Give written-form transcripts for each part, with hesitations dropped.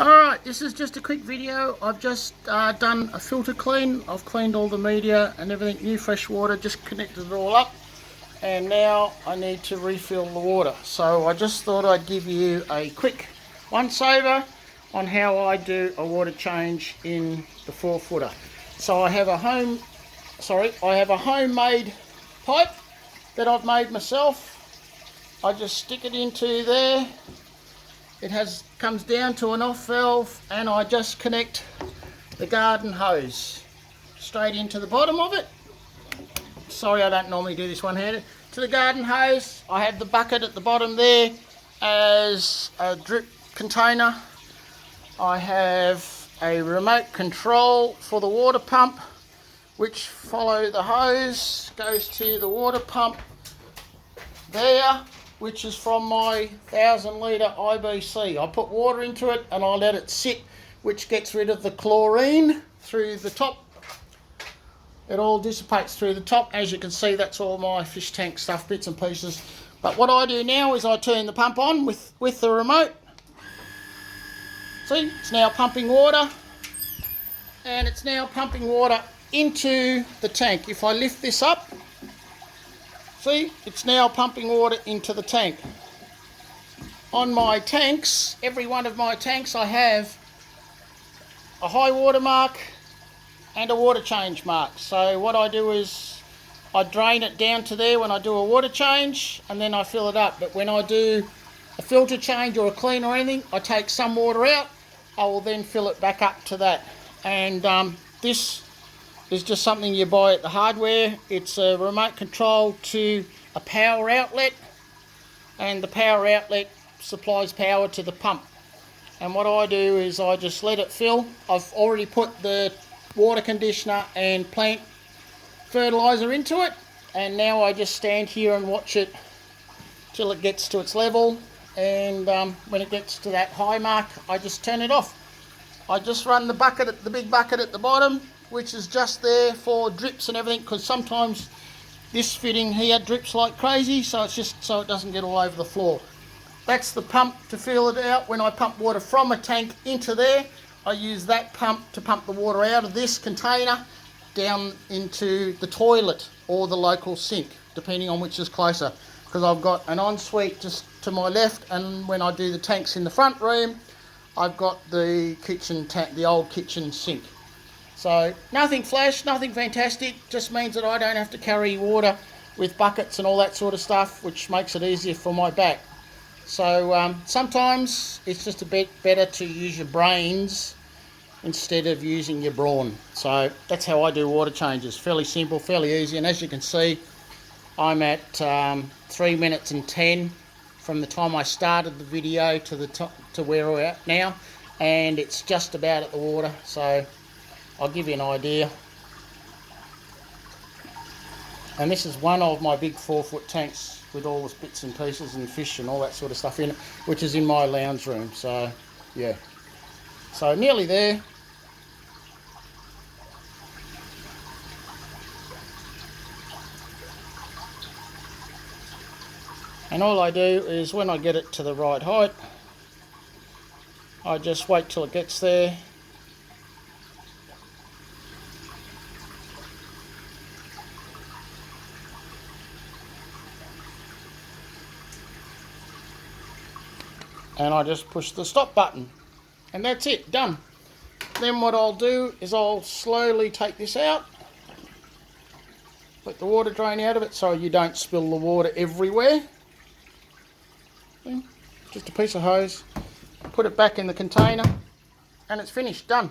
Alright, this is just a quick video. I've just done a filter clean. I've cleaned all the media and everything, new fresh water, just connected it all up. And now I need to refill the water. So I just thought I'd give you a quick once over on how I do a water change in the 4-footer. So I have a homemade pipe that I've made myself. I just stick it into there. It comes down to an off valve, and I just connect the garden hose straight into the bottom of it. Sorry, I don't normally do this one-handed. To the garden hose, I have the bucket at the bottom there as a drip container. I have a remote control for the water pump, which follow the hose, goes to the water pump there, which is from my 1,000 litre IBC. I put water into it and I let it sit, which gets rid of the chlorine through the top. It all dissipates through the top. As you can see, that's all my fish tank stuff, bits and pieces. But what I do now is I turn the pump on with the remote. See, it's now pumping water, and it's now pumping water into the tank. If I lift this up, see, it's now pumping water into the tank. On my tanks, every one of my tanks, I have a high water mark and a water change mark. So what I do is I drain it down to there when I do a water change, and then I fill it up. But when I do a filter change or a clean or anything, I take some water out. I will then fill it back up to that. And this is just something you buy at the hardware. It's a remote control to a power outlet, and the power outlet supplies power to the pump. And what I do is I just let it fill. I've already put the water conditioner and plant fertilizer into it, and now I just stand here and watch it till it gets to its level, and when it gets to that high mark, I just turn it off. I just run the bucket, the big bucket at the bottom, which is just there for drips and everything, because sometimes this fitting here drips like crazy, so it's just so it doesn't get all over the floor. That's the pump to fill it out. When I pump water from a tank into there, I use that pump to pump the water out of this container down into the toilet or the local sink, depending on which is closer, because I've got an ensuite just to my left, and when I do the tanks in the front room, I've got the kitchen tank, the old kitchen sink. So nothing flash, nothing fantastic, just means that I don't have to carry water with buckets and all that sort of stuff, which makes it easier for my back. So sometimes it's just a bit better to use your brains instead of using your brawn. So that's how I do water changes. Fairly simple, fairly easy, and as you can see, I'm at 3 minutes and 10 from the time I started the video to where we're at now, and it's just about at the water. So I'll give you an idea. And this is one of my big 4-foot tanks with all the bits and pieces and fish and all that sort of stuff in it, which is in my lounge room. So yeah, so nearly there. And all I do is when I get it to the right height, I just wait till it gets there. And I just push the stop button, and that's it, done. Then what I'll do is I'll slowly take this out, let the water drain out of it so you don't spill the water everywhere. Just a piece of hose, put it back in the container, and it's finished, done.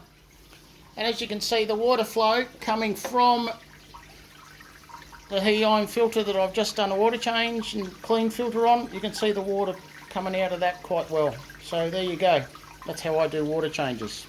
And as you can see, the water flow coming from the Heon filter that I've just done a water change and clean filter on, you can see the water coming out of that quite well. So there you go. That's how I do water changes.